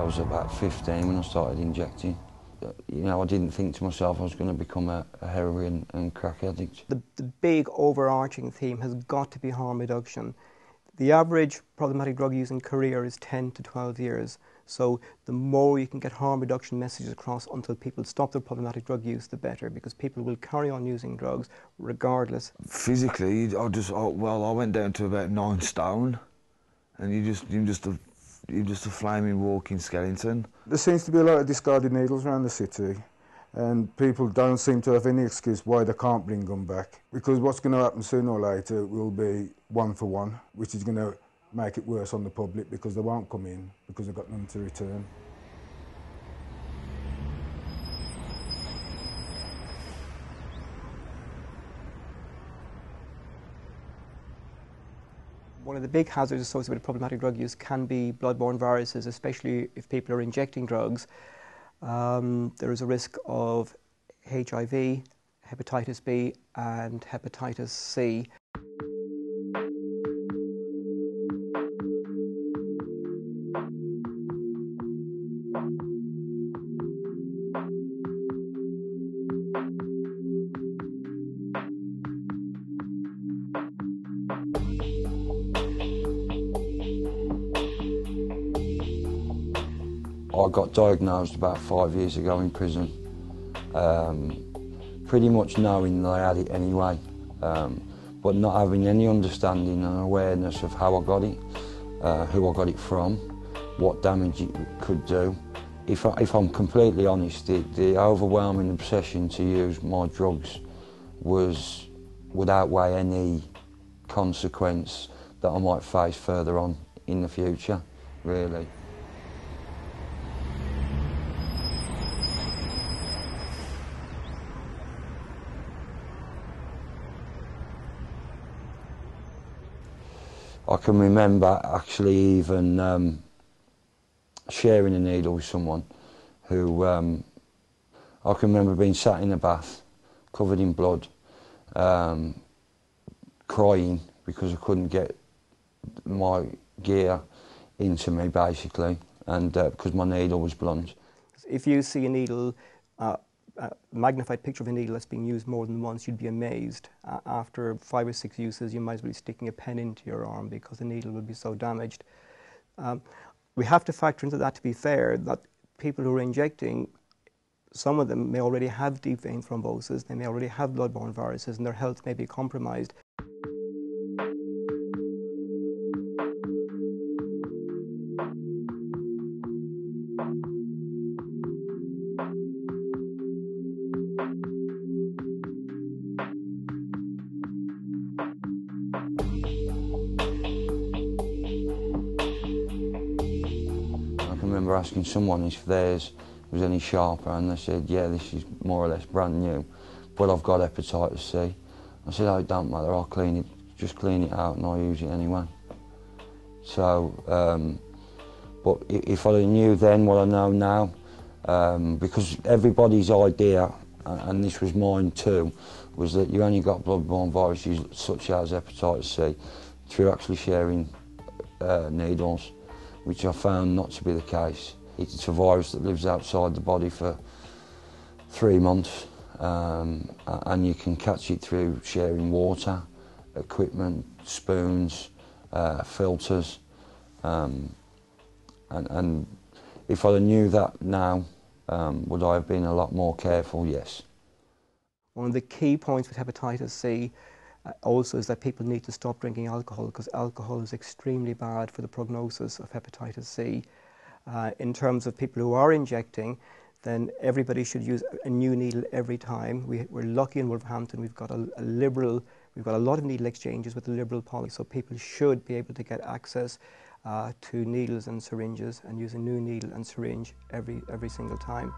I was about 15 when I started injecting. You know, I didn't think to myself I was going to become a heroin and crack addict. The big overarching theme has got to be harm reduction. The average problematic drug using career is 10 to 12 years. So the more you can get harm reduction messages across until people stop their problematic drug use, the better, because people will carry on using drugs regardless. Physically, I went down to about 9 stone, and you're just a flaming walking skeleton. There seems to be a lot of discarded needles around the city, and people don't seem to have any excuse why they can't bring them back, because what's going to happen sooner or later will be 1 for 1, which is going to make it worse on the public because they won't come in because they've got none to return. One of the big hazards associated with problematic drug use can be blood-borne viruses, especially if people are injecting drugs. There is a risk of HIV, hepatitis B and hepatitis C. I got diagnosed about 5 years ago in prison, pretty much knowing that I had it anyway, but not having any understanding and awareness of how I got it, who I got it from, what damage it could do. If I'm completely honest, the overwhelming obsession to use my drugs would outweigh any consequence that I might face further on in the future, really. I can remember actually even sharing a needle with someone who I can remember being sat in a bath, covered in blood, crying because I couldn't get my gear into me basically, and because my needle was blunt. If you see a needle, a magnified picture of a needle that's being used more than once, you'd be amazed. After 5 or 6 uses, you might as well be sticking a pen into your arm because the needle will be so damaged. We have to factor into that, to be fair, that people who are injecting, some of them may already have deep vein thrombosis, they may already have blood-borne viruses, and their health may be compromised. I remember asking someone if theirs was any sharper, and they said, yeah, this is more or less brand new, but I've got hepatitis C. I said, oh, it don't matter, I'll clean it, just clean it out and I'll use it anyway. So, but if I knew then what I know now, because everybody's idea, and this was mine too, was that you only got blood-borne viruses such as hepatitis C through actually sharing needles, which I found not to be the case. It's a virus that lives outside the body for 3 months, and you can catch it through sharing water, equipment, spoons, filters, and if I knew that now, would I have been a lot more careful? Yes. One of the key points with hepatitis C also is that people need to stop drinking alcohol, because alcohol is extremely bad for the prognosis of hepatitis C. In terms of people who are injecting, then everybody should use a new needle every time. We're lucky in Wolverhampton, we've got a lot of needle exchanges with a liberal policy, so people should be able to get access to needles and syringes and use a new needle and syringe every single time.